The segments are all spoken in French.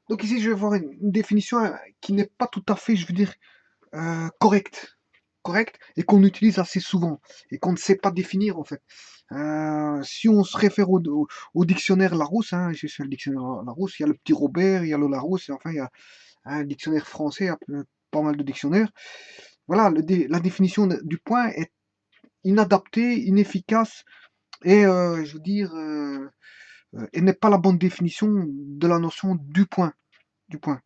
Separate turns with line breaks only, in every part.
Donc ici, je vais voir une définition qui n'est pas tout à fait, je veux dire, correcte. Correcte et qu'on utilise assez souvent et qu'on ne sait pas définir en fait. Si on se réfère au dictionnaire Larousse, hein, je suis le dictionnaire Larousse, il y a le petit Robert, il y a le Larousse, et enfin il y a un dictionnaire français, pas mal de dictionnaires. Voilà, la définition du point est inadaptée, inefficace et je veux dire, elle n'est pas la bonne définition de la notion du point. Du point.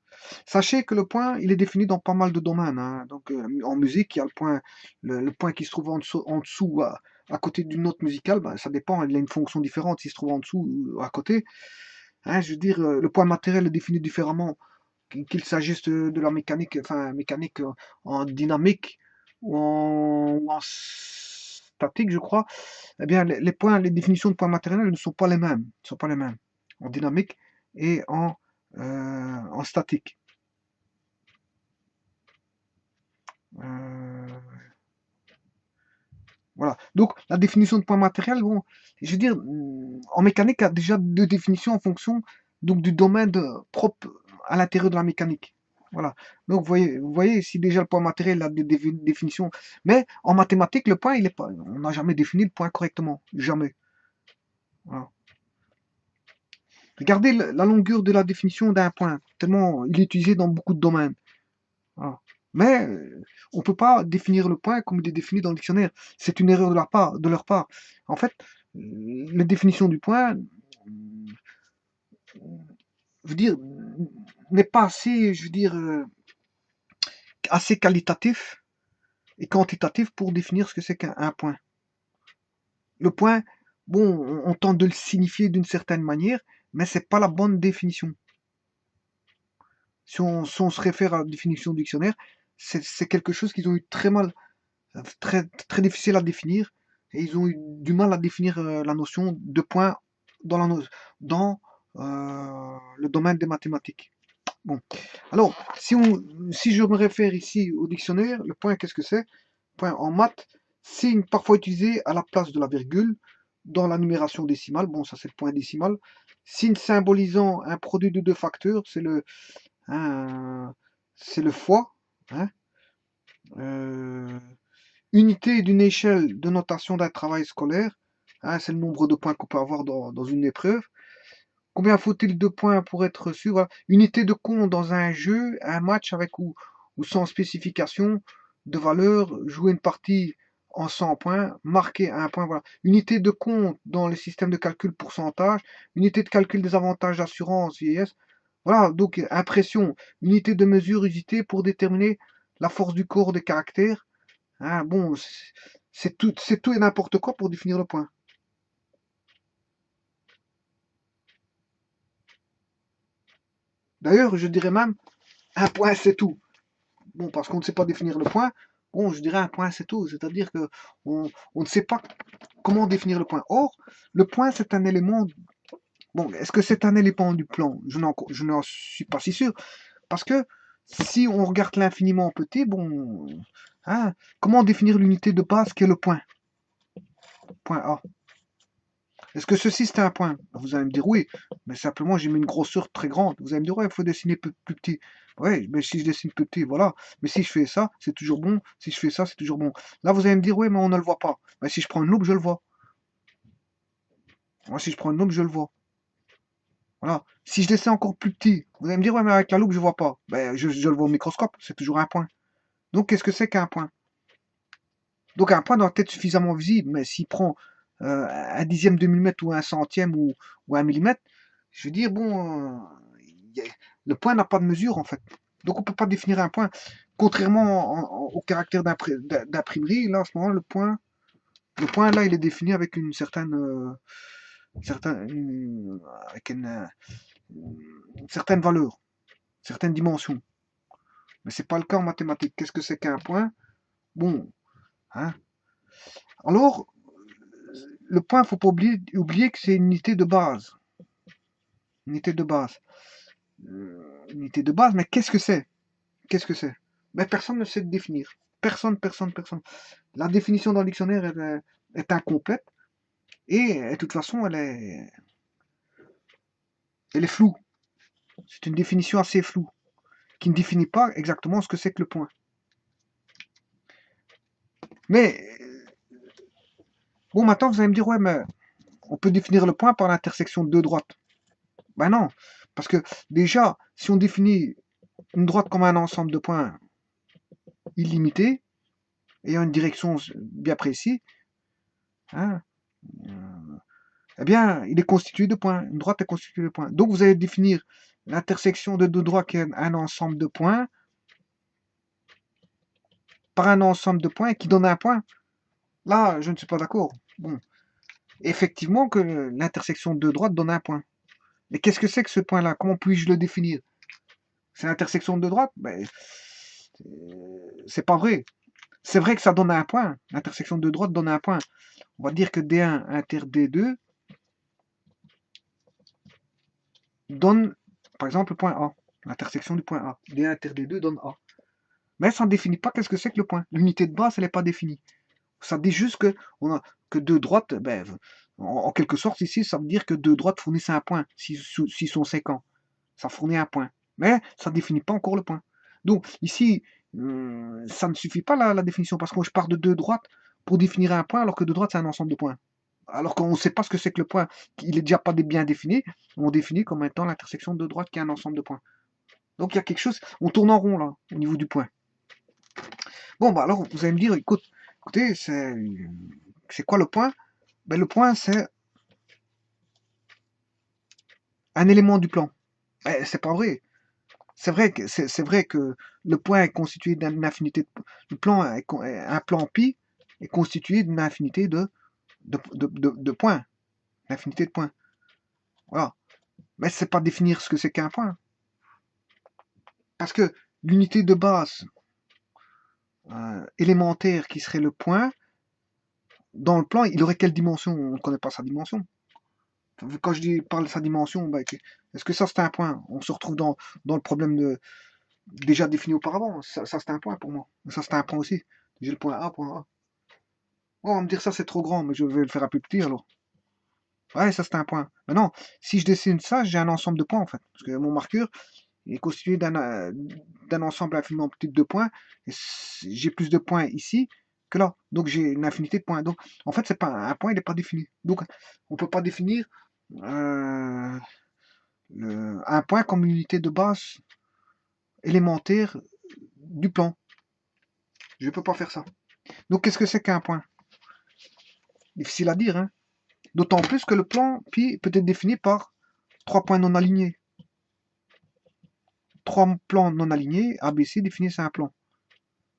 Sachez que le point, il est défini dans pas mal de domaines, hein. Donc, en musique, il y a le point qui se trouve en dessous à côté d'une note musicale, ben, ça dépend, il a une fonction différente s'il se trouve en dessous ou à côté. Hein, je veux dire, le point matériel est défini différemment, qu'il s'agisse de la mécanique, enfin mécanique en dynamique ou en statique, je crois. Eh bien, les points, les définitions de points matériels ne sont pas les mêmes. Ne sont pas les mêmes en dynamique et en statique. Euh, voilà. Donc, la définition de point matériel, bon, je veux dire, en mécanique, il y a déjà deux définitions en fonction donc, du domaine propre à l'intérieur de la mécanique. Voilà. Donc, vous voyez, si déjà le point matériel a des définitions. Mais en mathématiques, le point, il est pas. On n'a jamais défini le point correctement. Jamais. Voilà. Regardez la longueur de la définition d'un point, tellement il est utilisé dans beaucoup de domaines. Voilà. Mais on ne peut pas définir le point comme il est défini dans le dictionnaire. C'est une erreur de leur part. En fait, la définition du point, je veux dire, n'est pas assez, je veux dire, assez qualitatif et quantitatif pour définir ce que c'est qu'un point. Le point, bon, on tente de le signifier d'une certaine manière, mais c'est pas la bonne définition. Si on se réfère à la définition du dictionnaire, c'est quelque chose qu'ils ont eu très mal, très difficile à définir, et ils ont eu du mal à définir la notion de point dans, dans le domaine des mathématiques. Bon, alors, si je me réfère ici au dictionnaire, le point, qu'est-ce que c'est? Point en maths, signe parfois utilisé à la place de la virgule dans la numération décimale. Bon, ça c'est le point décimal. Signe symbolisant un produit de deux facteurs, hein, c'est le fois. Hein. Euh, unité d'une échelle de notation d'un travail scolaire. Hein, c'est le nombre de points qu'on peut avoir dans une épreuve. Combien faut-il de points pour être reçu? Voilà. Unité de compte dans un jeu, un match avec ou sans spécification de valeur, jouer une partie en 100 points, marquer un point. Voilà. Unité de compte dans le système de calcul pourcentage, unité de calcul des avantages d'assurance vieillesse. Voilà, donc impression, unité de mesure usitée pour déterminer la force du corps des caractères. Hein, bon, c'est tout et n'importe quoi pour définir le point. D'ailleurs, je dirais même, un point c'est tout. Bon, parce qu'on ne sait pas définir le point, bon, je dirais un point c'est tout. C'est-à-dire que on ne sait pas comment définir le point. Or, le point c'est un élément. Bon, est-ce que c'est un élément du plan? Je n'en suis pas si sûr. Parce que si on regarde l'infiniment petit, bon, hein, comment définir l'unité de base qui est le point? Point A. Est-ce que ceci c'est un point? Vous allez me dire oui, mais simplement j'ai mis une grosseur très grande. Vous allez me dire ouais, il faut dessiner plus petit. Ouais, mais si je dessine plus petit, voilà. Mais si je fais ça, c'est toujours bon. Si je fais ça, c'est toujours bon. Là, vous allez me dire ouais, mais on ne le voit pas. Mais si je prends une loupe, je le vois. Moi, si je prends une loupe, je le vois. Voilà. Si je dessine encore plus petit, vous allez me dire ouais, mais avec la loupe, je vois pas. Ben, je le vois au microscope, c'est toujours un point. Donc, qu'est-ce que c'est qu'un point? Donc, un point doit être suffisamment visible, mais s'il prend un dixième de millimètre ou un centième ou un millimètre, je veux dire, bon, le point n'a pas de mesure en fait. Donc on ne peut pas définir un point. Contrairement au caractère d'imprimerie, là, en ce moment, le point là, il est défini avec une certaine, avec une certaine valeur, une certaine dimension. Mais c'est pas le cas en mathématiques. Qu'est-ce que c'est qu'un point? Bon, hein. Alors, le point, faut pas oublier que c'est une unité de base. Unité de base. Unité de base, mais qu'est-ce que c'est? Qu'est-ce que c'est? Mais personne ne sait le définir. Personne. La définition dans le dictionnaire est incomplète et de toute façon elle est floue. C'est une définition assez floue, qui ne définit pas exactement ce que c'est que le point. Mais, bon, maintenant, vous allez me dire, ouais, mais on peut définir le point par l'intersection de deux droites. Ben non, parce que déjà, si on définit une droite comme un ensemble de points illimité, ayant une direction bien précise, hein, eh bien, il est constitué de points. Une droite est constituée de points. Donc, vous allez définir l'intersection de deux droites qui est un ensemble de points par un ensemble de points qui donne un point. Là, je ne suis pas d'accord. Bon, effectivement que l'intersection de deux droites donne un point. Mais qu'est-ce que c'est que ce point-là? Comment puis-je le définir? C'est l'intersection de deux droites? Ben, c'est pas vrai. C'est vrai que ça donne un point. L'intersection de deux droites donne un point. On va dire que D1 inter D2 donne, par exemple, le point A. L'intersection du point A. D1 inter D2 donne A. Mais ça ne définit pas qu'est-ce que c'est que le point. L'unité de base, elle n'est pas définie. Ça dit juste que, que deux droites, ben, en quelque sorte, ici, ça veut dire que deux droites fournissent un point, s'ils sont séquents. Ça fournit un point. Mais ça ne définit pas encore le point. Donc, ici, ça ne suffit pas la définition, parce que je pars de deux droites pour définir un point, alors que deux droites, c'est un ensemble de points. Alors qu'on ne sait pas ce que c'est que le point, il est déjà pas bien défini, on définit comme étant l'intersection de deux droites qui est un ensemble de points. Donc il y a quelque chose, on tourne en rond là, au niveau du point. Bon, bah alors vous allez me dire, écoutez, c'est quoi le point? Ben, le point, c'est un élément du plan. Ben, c'est pas vrai. C'est vrai que le point est constitué d'une infinité le plan un plan pi est constitué d'une infinité de points, d'infinité de points. Voilà. Mais c'est pas définir ce que c'est qu'un point. Parce que l'unité de base élémentaire qui serait le point, dans le plan, il aurait quelle dimension? On ne connaît pas sa dimension. Quand parle de sa dimension, bah, est-ce que ça c'est un point? On se retrouve dans le problème déjà défini auparavant. Ça c'est un point pour moi. Ça c'est un point aussi. J'ai le point A, point A. Oh, on va me dire ça c'est trop grand, mais je vais le faire un peu petit alors. Ouais, ça c'est un point. Maintenant, si je dessine ça, j'ai un ensemble de points en fait. Parce que mon marqueur est constitué d'un ensemble infiniment petit de points. Et j'ai plus de points ici que là. Donc j'ai une infinité de points. Donc en fait, c'est pas un point, il n'est pas défini. Donc on ne peut pas définir euh, un point comme une unité de base élémentaire du plan. Je ne peux pas faire ça. Donc qu'est-ce que c'est qu'un point? Difficile à dire, hein. D'autant plus que le plan pi peut être défini par trois points non alignés. Trois plans non alignés, ABC définissent un plan.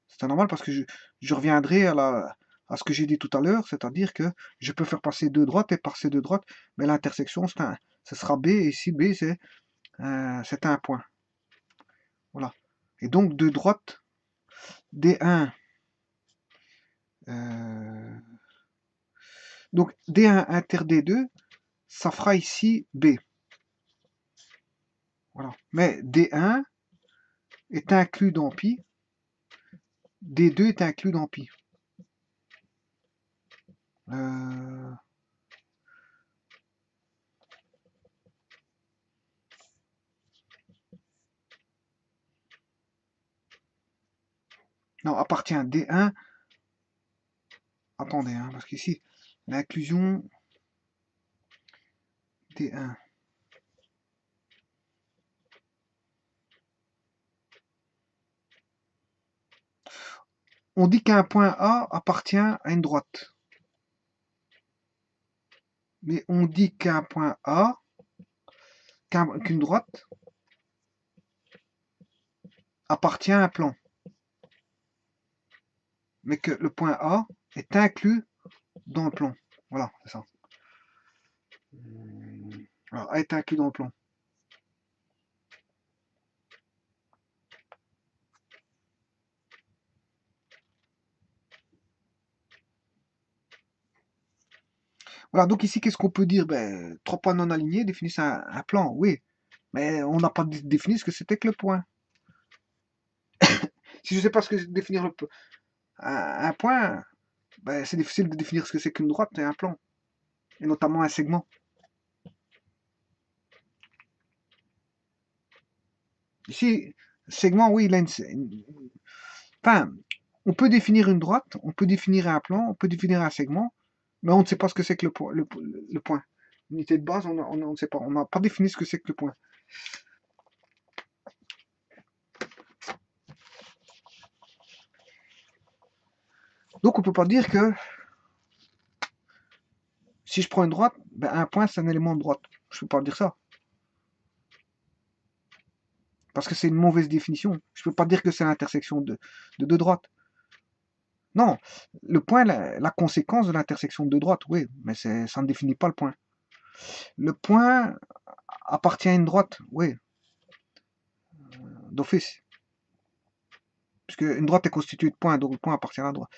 C'est normal parce que je reviendrai à ce que j'ai dit tout à l'heure, c'est-à-dire que je peux faire passer deux droites et par ces deux droites, mais l'intersection, ce sera B, et ici B, c'est un point. Voilà. Et donc deux droites, D1, donc D1 inter D2, ça fera ici B. Voilà. Mais D1 est inclus dans pi, D2 est inclus dans pi. Non, appartient D1. Attendez, hein, parce qu'ici, l'inclusion D1. On dit qu'un point A appartient à une droite. Mais on dit qu'un point A, qu'une droite, appartient à un plan. Mais que le point A est inclus dans le plan. Voilà, c'est ça. Alors, A est inclus dans le plan. Voilà, donc ici, qu'est-ce qu'on peut dire? Ben, trois points non alignés définissent un plan, oui. Mais on n'a pas défini ce que c'était que le point. Si je ne sais pas ce que définir un point, ben, c'est difficile de définir ce que c'est qu'une droite et un plan. Et notamment un segment. Ici, segment, oui, il a enfin, on peut définir une droite, on peut définir un plan, on peut définir un segment, mais on ne sait pas ce que c'est que le point. L'unité de base, on ne sait pas. On n'a pas défini ce que c'est que le point. Donc on peut pas dire que si je prends une droite, ben, un point c'est un élément de droite. Je peux pas dire ça. Parce que c'est une mauvaise définition. Je peux pas dire que c'est l'intersection de deux droites. Non, le point, la conséquence de l'intersection de deux droites, oui, mais ça ne définit pas le point. Le point appartient à une droite, oui, d'office. Puisque une droite est constituée de points, donc le point appartient à la droite.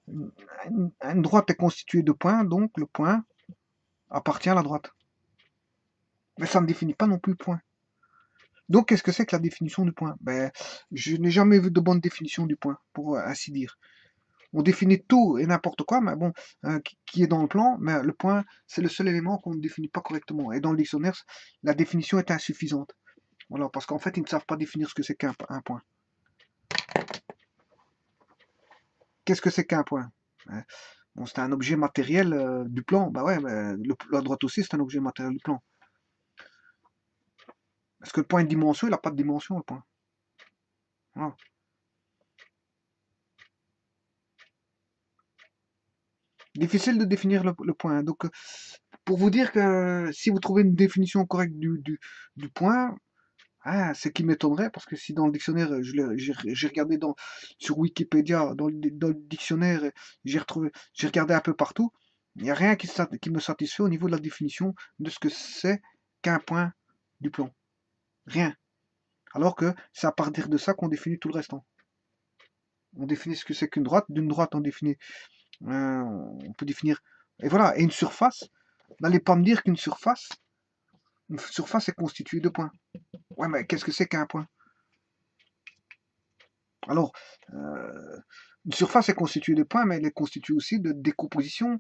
Une droite est constituée de points, donc le point appartient à la droite. Mais ça ne définit pas non plus le point. Donc, qu'est-ce que c'est que la définition du point? Ben, je n'ai jamais vu de bonne définition du point, pour ainsi dire. On définit tout et n'importe quoi, mais bon, qui est dans le plan, mais le point, c'est le seul élément qu'on ne définit pas correctement. Et dans le dictionnaire, la définition est insuffisante. Voilà, parce qu'en fait, ils ne savent pas définir ce que c'est qu'un point. Qu'est-ce que c'est qu'un point? Bon, c'est un objet matériel du plan. Bah ouais, mais la droite aussi, c'est un objet matériel du plan. Est-ce que le point a une dimension? Il n'a pas de dimension, le point. Voilà. Difficile de définir le point. Donc, pour vous dire que si vous trouvez une définition correcte du point, ce qui m'étonnerait, parce que si dans le dictionnaire, j'ai regardé sur Wikipédia, dans le dictionnaire, j'ai regardé un peu partout, il n'y a rien qui me satisfait au niveau de la définition de ce que c'est qu'un point du plan. Rien. Alors que c'est à partir de ça qu'on définit tout le restant. On définit ce que c'est qu'une droite. D'une droite, on peut définir. Et voilà. Et une surface. N'allez pas me dire une surface est constituée de points. Ouais, mais qu'est-ce que c'est qu'un point? Alors, une surface est constituée de points, mais elle est constituée aussi de décomposition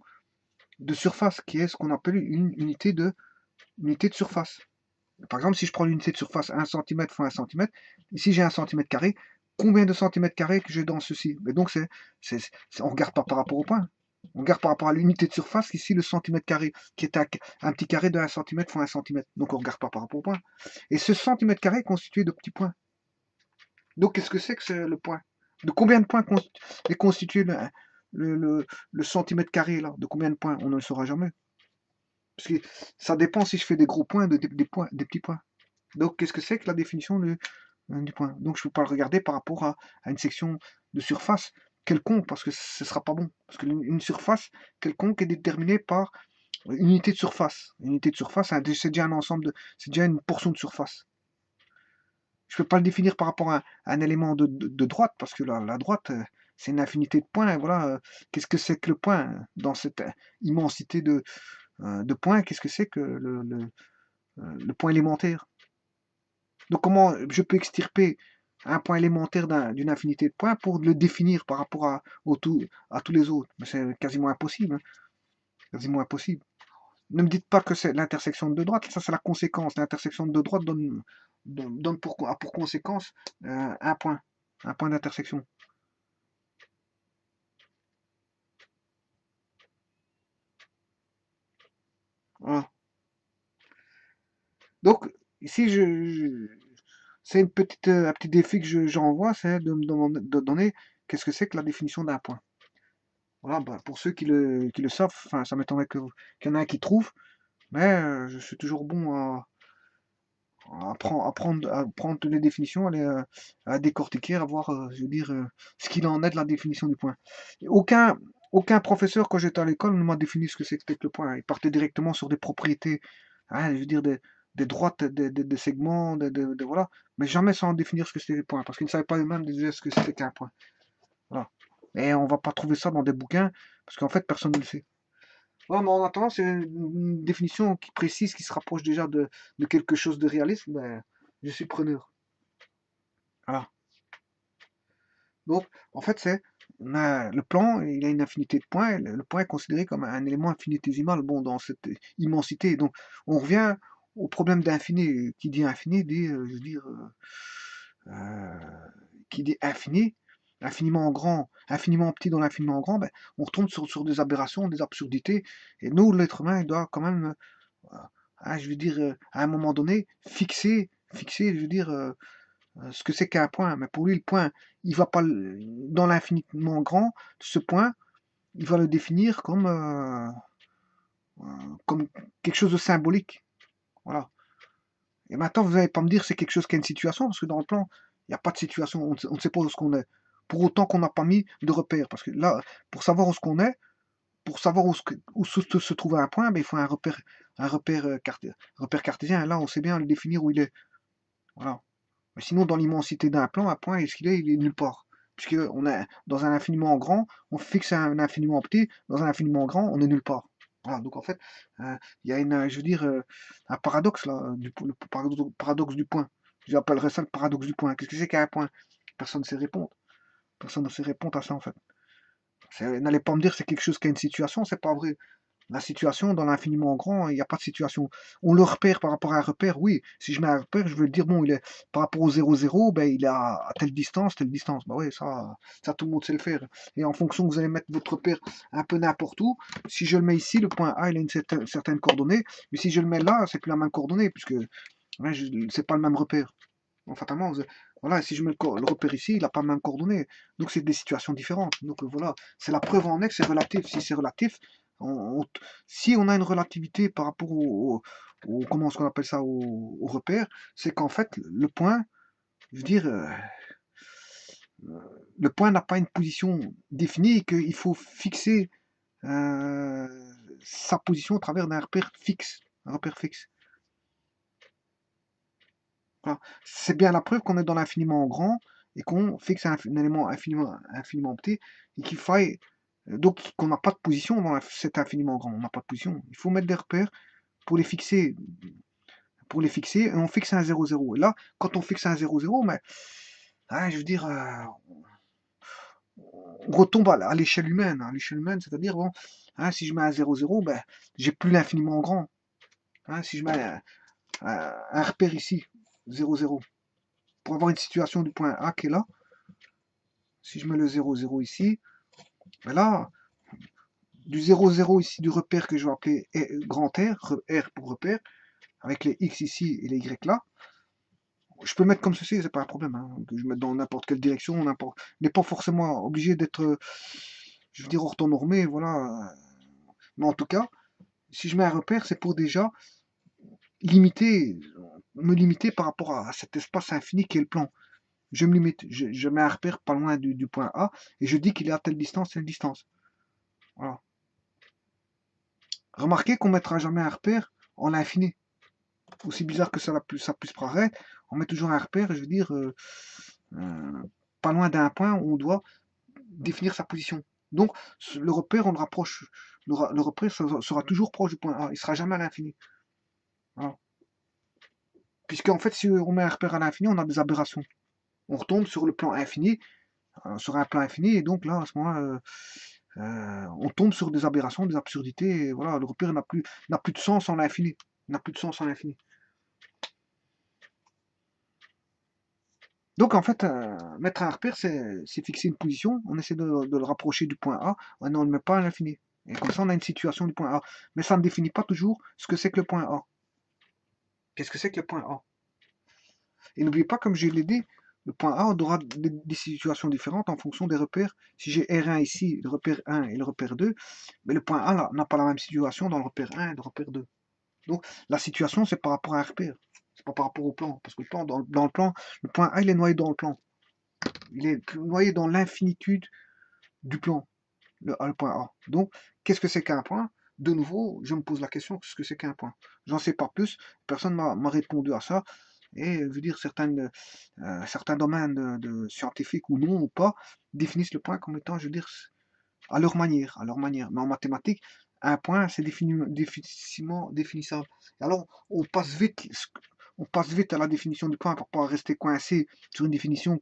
de surface, qui est ce qu'on appelle une unité de surface. Par exemple, si je prends l'unité de surface 1 cm fois 1 cm, ici j'ai 1 cm carré, combien de centimètres carrés que j'ai dans ceci? Mais donc, on ne regarde pas par rapport au point. On regarde par rapport à l'unité de surface, ici le centimètre carré, qui est un petit carré de 1 cm fois 1 cm. Donc on ne regarde pas par rapport au point. Et ce centimètre carré est constitué de petits points. Donc qu'est-ce que c'est le point? De combien de points est constitué le centimètre carré là? De combien de points? On ne le saura jamais. Parce que ça dépend si je fais des gros points, des petits points. Donc qu'est-ce que c'est que la définition du point? Donc je ne peux pas le regarder par rapport à une section de surface quelconque, parce que ce ne sera pas bon. Parce qu'une surface quelconque est déterminée par une unité de surface. Une unité de surface, c'est déjà un ensemble c'est déjà une portion de surface. Je ne peux pas le définir par rapport à un élément de droite, parce que la droite, c'est une infinité de points. Voilà, qu'est-ce que c'est que le point dans cette immensité de points? Qu'est-ce que c'est que le point élémentaire? Donc comment je peux extirper un point élémentaire d'une infinité de points pour le définir par rapport à tous les autres? Mais c'est quasiment impossible. Hein. Quasiment impossible. Ne me dites pas que c'est l'intersection de deux droites, ça c'est la conséquence. L'intersection de deux droites donne pour conséquence un point d'intersection. Voilà. Donc, ici, c'est un petit défi que j'envoie, c'est de me demander, de donner qu'est-ce que c'est que la définition d'un point. Voilà, bah, pour ceux qui le savent, enfin, ça m'étonnerait qu'il y en a un qui trouve, mais je suis toujours bon à prendre toutes les définitions, à décortiquer, à voir, je veux dire, ce qu'il en est de la définition du point. Et aucun professeur, quand j'étais à l'école, ne m'a défini ce que c'était que le point. Il partait directement sur des propriétés, hein, je veux dire, des droites, des segments, voilà, mais jamais sans définir ce que c'était le point, parce qu'ils ne savaient pas eux-mêmes déjà ce que c'était qu'un point. Voilà. Et on va pas trouver ça dans des bouquins, parce qu'en fait, personne ne le sait. Ouais, mais en attendant, c'est une définition qui précise, qui se rapproche déjà de quelque chose de réaliste, ben, je suis preneur. Voilà. Donc, en fait, le plan, il a une infinité de points, et le point est considéré comme un élément infinitésimal, bon, dans cette immensité. Donc, on revient au problème d'infini. Qui dit infini dit, je veux dire, euh, qui dit infini, infiniment grand, infiniment petit dans l'infiniment grand, ben, on retombe sur des aberrations, des absurdités. Et nous, l'être humain, il doit quand même, je veux dire, à un moment donné, fixer, je veux dire, ce que c'est qu'un point. Mais pour lui, le point, il va pas dans l'infiniment grand, ce point, il va le définir comme quelque chose de symbolique. Voilà. Et maintenant, vous n'allez pas me dire c'est quelque chose qui a une situation, parce que dans le plan, il n'y a pas de situation, on ne sait pas où ce qu'on est. Pour autant qu'on n'a pas mis de repère. Parce que là, pour savoir où ce qu'on est, pour savoir où se trouve un point, ben, il faut repère cartésien. Et là, on sait bien le définir où il est. Voilà. Mais sinon, dans l'immensité d'un plan, un point, est-ce qu'il est? Il est nulle part. Puisqu'on est dans un infiniment grand, on fixe un infiniment petit, dans un infiniment grand, on est nulle part. Voilà, donc en fait, il y a je veux dire, un paradoxe là, le paradoxe du point. J'appellerais ça le paradoxe du point. Qu'est-ce que c'est qu'un point? Personne ne sait répondre. Personne ne sait répondre à ça en fait. N'allez pas me dire que c'est quelque chose qui a une situation, c'est pas vrai. La situation, dans l'infiniment grand, il n'y a pas de situation. On le repère par rapport à un repère, oui. Si je mets un repère, je veux dire, bon, il est par rapport au 0,0, ben, il est à telle distance, telle distance. Bah oui, ça, tout le monde sait le faire. Et en fonction, vous allez mettre votre repère un peu n'importe où. Si je le mets ici, le point A, il a une certaine coordonnée. Mais si je le mets là, c'est plus la même coordonnée, puisque ouais, c'est pas le même repère. En fatalement, voilà, si je mets le repère ici, il n'a pas la même coordonnée. Donc, c'est des situations différentes. Donc, voilà, c'est la preuve en est que c'est relatif. Si c'est relatif, si on a une relativité par rapport comment est-ce qu'on appelle ça, au repère, c'est qu'en fait, le point, je veux dire, le point n'a pas une position définie et qu'il faut fixer euh, sa position au travers d'un repère fixe. Un repère fixe. Voilà. C'est bien la preuve qu'on est dans l'infiniment grand et qu'on fixe un élément infiniment petit et qu'il faille donc qu'on n'a pas de position dans cet infiniment grand. On n'a pas de position. Il faut mettre des repères pour les fixer, et on fixe un 0,0. Et là, quand on fixe un 0,0, mais je veux dire, on retombe à l'échelle humaine. À l'échelle humaine, c'est-à-dire, bon, si je mets un 0,0, ben, j'ai plus l'infiniment grand. Si je mets un repère ici, 0,0, pour avoir une situation du point A qui est là, si je mets le 0,0 ici, ben là, du 0,0 ici, du repère que je vais appeler grand R, R pour repère, avec les X ici et les Y là, je peux mettre comme ceci, c'est pas un problème. Que je mette dans n'importe quelle direction, n'est pas forcément obligé d'être, je veux dire, orthonormé, voilà. Mais en tout cas, si je mets un repère, c'est pour déjà limiter, me limiter par rapport à cet espace infini qui est le plan. Je me limite, je mets un repère pas loin du point A et je dis qu'il est à telle distance. Voilà. Remarquez qu'on ne mettra jamais un repère en l'infini. Aussi bizarre que ça puisse paraître, on met toujours un repère, je veux dire, pas loin d'un point où on doit définir sa position. Donc, le repère, on le rapproche. Le repère sera toujours proche du point A. Il ne sera jamais à l'infini. Voilà. Puisqu'en fait, si on met un repère à l'infini, on a des aberrations. On retombe sur le plan infini, sur un plan infini, et donc là, à ce moment-là, on tombe sur des aberrations, des absurdités. Et voilà, le repère n'a plus de sens en l'infini. N'a plus de sens en l'infini. Donc en fait, mettre un repère, c'est fixer une position, on essaie de le rapprocher du point A, on ne le met pas à l'infini. Et comme ça, on a une situation du point A. Mais ça ne définit pas toujours ce que c'est que le point A. Qu'est-ce que c'est que le point A? Et n'oubliez pas, comme je l'ai dit, le point A, on aura des situations différentes en fonction des repères. Si j'ai R1 ici, le repère 1 et le repère 2, mais le point A n'a pas la même situation dans le repère 1 et le repère 2. Donc la situation, c'est par rapport à un repère. C'est pas par rapport au plan. Parce que le plan, dans le plan, le point A, il est noyé dans le plan. Il est noyé dans l'infinitude du plan, le point A. Donc, qu'est-ce que c'est qu'un point? De nouveau, je me pose la question, qu'est-ce que c'est qu'un point? J'en sais pas plus, personne m'a répondu à ça. Et je veux dire, certains domaines scientifiques ou non ou pas définissent le point comme étant, je veux dire, à leur manière, Mais en mathématiques, un point, c'est difficilement définissable. Alors, on passe vite à la définition du point pour pas rester coincé sur une définition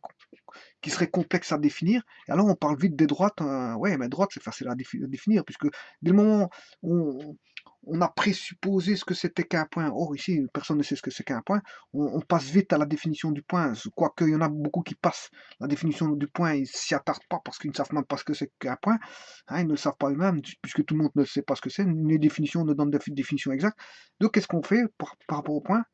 qui serait complexe à définir. Et alors, on parle vite des droites. Ouais, mais droite, c'est facile à définir, puisque dès le moment où on a présupposé ce que c'était qu'un point. Or, ici, personne ne sait ce que c'est qu'un point. On passe vite à la définition du point, quoique il y en a beaucoup qui passent la définition du point, ils s'y attardent pas parce qu'ils ne savent même pas ce que c'est qu'un point. Hein, ils ne le savent pas eux-mêmes, puisque tout le monde ne sait pas ce que c'est. Les définitions ne donnent de définition exacte. Donc, qu'est-ce qu'on fait par rapport au point?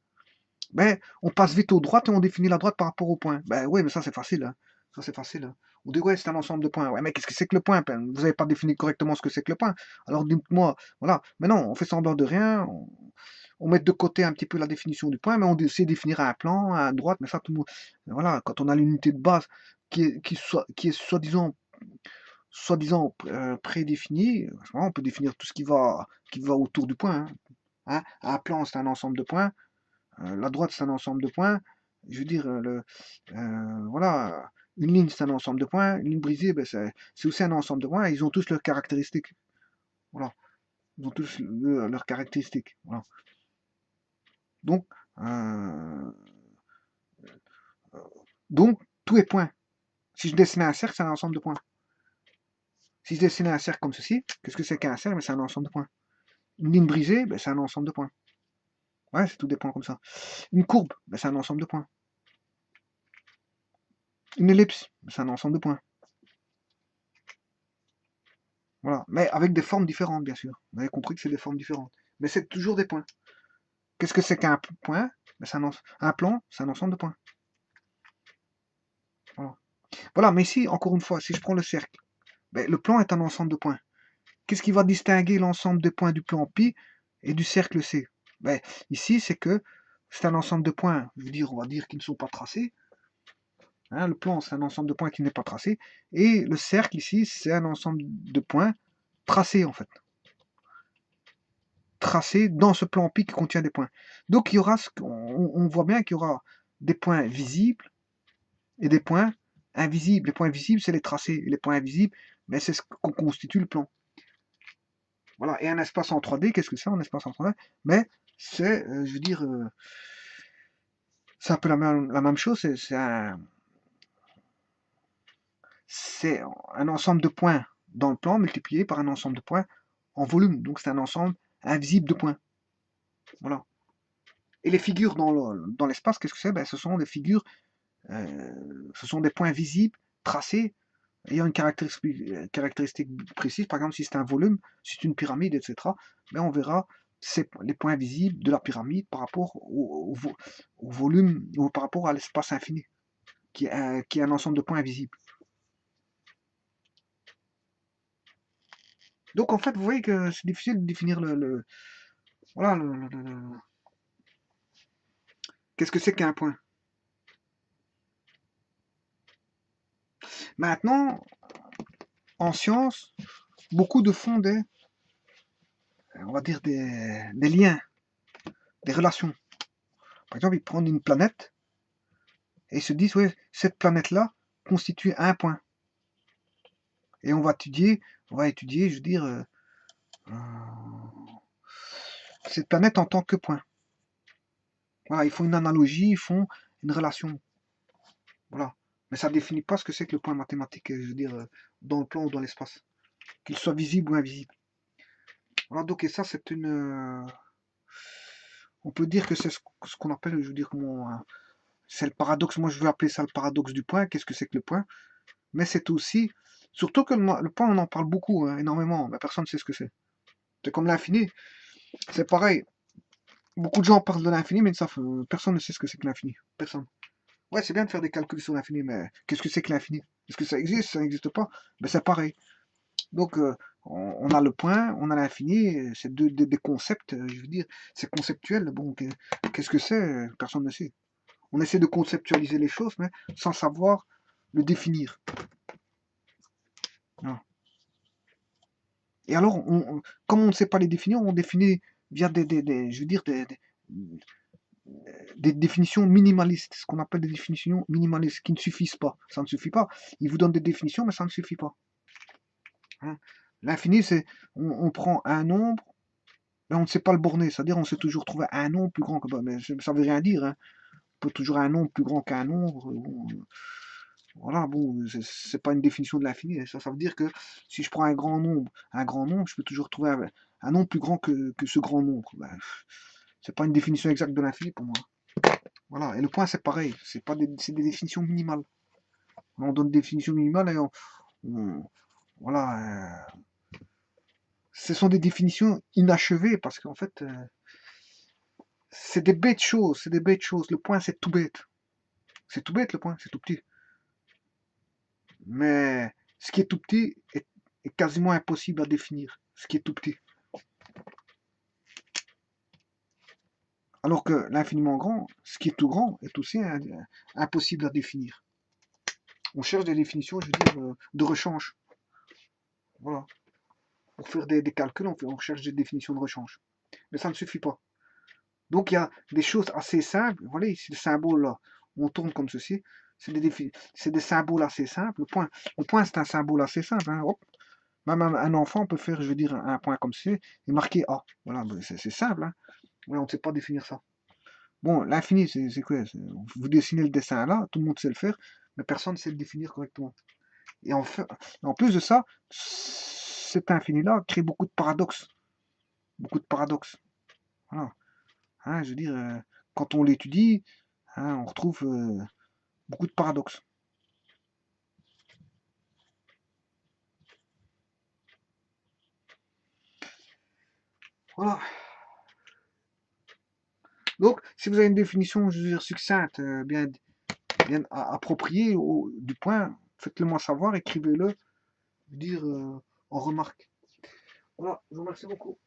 Ben, on passe vite aux droites et on définit la droite par rapport au point. Ben oui, mais ça c'est facile. Hein. Ça c'est facile. Hein. On dit ouais, c'est un ensemble de points. Ouais, mais qu'est-ce que c'est que le point? Ben, vous n'avez pas défini correctement ce que c'est que le point. Alors dites-moi, voilà. Mais non, on fait semblant de rien. On met de côté un petit peu la définition du point, mais on essaie de définir un plan, à droite, mais ça tout le monde. Voilà, quand on a l'unité de base qui est soi-disant prédéfinie, on peut définir tout ce qui va autour du point. Hein. Hein. Un plan, c'est un ensemble de points. La droite, c'est un ensemble de points. Je veux dire, voilà, une ligne, c'est un ensemble de points. Une ligne brisée, ben, c'est aussi un ensemble de points. Ils ont tous leurs caractéristiques. Voilà. Ils ont tous leurs caractéristiques. Voilà. Donc, euh, donc, tout est point. Si je dessinais un cercle, c'est un ensemble de points. Si je dessinais un cercle comme ceci, qu'est-ce que c'est qu'un cercle? Ben, c'est un ensemble de points. Une ligne brisée, ben, c'est un ensemble de points. Ouais, c'est tout des points comme ça. Une courbe, ben, c'est un ensemble de points. Une ellipse, ben, c'est un ensemble de points. Voilà. Mais avec des formes différentes, bien sûr. Vous avez compris que c'est des formes différentes. Mais c'est toujours des points. Qu'est-ce que c'est qu'un point? Ben, un plan, c'est un ensemble de points. Voilà. Voilà, mais ici, encore une fois, si je prends le cercle, ben, le plan est un ensemble de points. Qu'est-ce qui va distinguer l'ensemble des points du plan pi et du cercle C? Ben, ici, c'est que c'est un ensemble de points, je veux dire, on va dire qu'ils ne sont pas tracés. Hein, le plan, c'est un ensemble de points qui n'est pas tracé. Et le cercle, ici, c'est un ensemble de points tracés, en fait. Tracés dans ce plan pi qui contient des points. Donc, il y aura, on voit bien qu'il y aura des points visibles et des points invisibles. Les points visibles, c'est les tracés. Et les points invisibles, mais c'est ce qu'on constitue le plan. Voilà. Et un espace en 3D, qu'est-ce que c'est un espace en 3D? Mais c'est, je veux dire, c'est un peu la même chose. C'est un ensemble de points dans le plan multiplié par un ensemble de points en volume. Donc c'est un ensemble invisible de points. Voilà. Et les figures dans l'espace, qu'est-ce que c'est? Ben, ce sont des figures, ce sont des points visibles, tracés, ayant une caractéristique précise. Par exemple, si c'est un volume, si c'est une pyramide, etc., ben, on verra les points visibles de la pyramide par rapport au volume, ou par rapport à l'espace infini, qui est un ensemble de points invisibles. Donc en fait, vous voyez que c'est difficile de définir voilà, qu'est-ce que c'est qu'un point. Maintenant, en science, beaucoup de font on va dire des liens, des relations. Par exemple, ils prennent une planète et ils se disent, ouais, cette planète-là constitue un point. Et on va étudier, je veux dire, cette planète en tant que point. Voilà, ils font une analogie, ils font une relation. Voilà. Mais ça ne définit pas ce que c'est que le point mathématique, je veux dire, dans le plan ou dans l'espace. Qu'il soit visible ou invisible. Voilà, donc, et ça, c'est on peut dire que c'est ce qu'on appelle, je veux dire, c'est le paradoxe. Moi, je veux appeler ça le paradoxe du point. Qu'est-ce que c'est que le point? Mais c'est aussi, surtout que le point, on en parle beaucoup, hein, énormément, mais personne ne sait ce que c'est. C'est comme l'infini. C'est pareil. Beaucoup de gens parlent de l'infini, mais personne ne sait ce que c'est que l'infini. Personne. Ouais, c'est bien de faire des calculs sur l'infini, mais qu'est-ce que c'est que l'infini? Est-ce que ça existe? Ça n'existe pas? Ben, c'est pareil. Donc, on a le point, on a l'infini, c'est des concepts, je veux dire, c'est conceptuel. Bon, qu'est-ce que c'est? Personne ne sait. On essaie de conceptualiser les choses, mais sans savoir le définir. Voilà. Et alors, comme on ne sait pas les définir, on définit via je veux dire, des définitions minimalistes, ce qu'on appelle des définitions minimalistes, qui ne suffisent pas. Ça ne suffit pas. Ils vous donnent des définitions, mais ça ne suffit pas. Hein. L'infini, c'est, on prend un nombre, mais on ne sait pas le borner, c'est-à-dire on sait toujours trouver un nombre plus grand que... Mais ça veut rien dire, hein. On peut toujours un nombre plus grand qu'un nombre. Bon, voilà, bon, c'est pas une définition de l'infini. Ça veut dire que si je prends un grand nombre, je peux toujours trouver un nombre plus grand que ce grand nombre. Ben, c'est pas une définition exacte de l'infini pour moi. Voilà. Et le point, c'est pareil. C'est des définitions minimales. On donne des définitions minimales et voilà. Ce sont des définitions inachevées parce qu'en fait, c'est des bêtes choses. C'est des bêtes choses. Le point, c'est tout bête. C'est tout bête le point. C'est tout petit. Mais ce qui est tout petit est quasiment impossible à définir. Ce qui est tout petit. Alors que l'infiniment grand, ce qui est tout grand, est aussi impossible à définir. On cherche des définitions, je veux dire, de rechange. Voilà. Pour faire des calculs, on cherche des définitions de rechange. Mais ça ne suffit pas. Donc il y a des choses assez simples. Voilà, ici, le symbole là, on tourne comme ceci. C'est des symboles assez simples. Le point c'est un symbole assez simple. Hein. Hop. Même un enfant peut faire, je veux dire, un point comme ceci et marquer A. Voilà, c'est simple. Hein. Voilà, on ne sait pas définir ça. Bon, l'infini, c'est quoi? Vous dessinez le dessin là, tout le monde sait le faire, mais personne ne sait le définir correctement. Et en plus de ça, cet infini-là crée beaucoup de paradoxes. Beaucoup de paradoxes. Voilà. Hein, je veux dire, quand on l'étudie, hein, on retrouve beaucoup de paradoxes. Voilà. Donc, si vous avez une définition, je veux dire, succincte, bien appropriée du point, faites-le moi savoir, écrivez-le, dire en remarque. Voilà, je vous remercie beaucoup.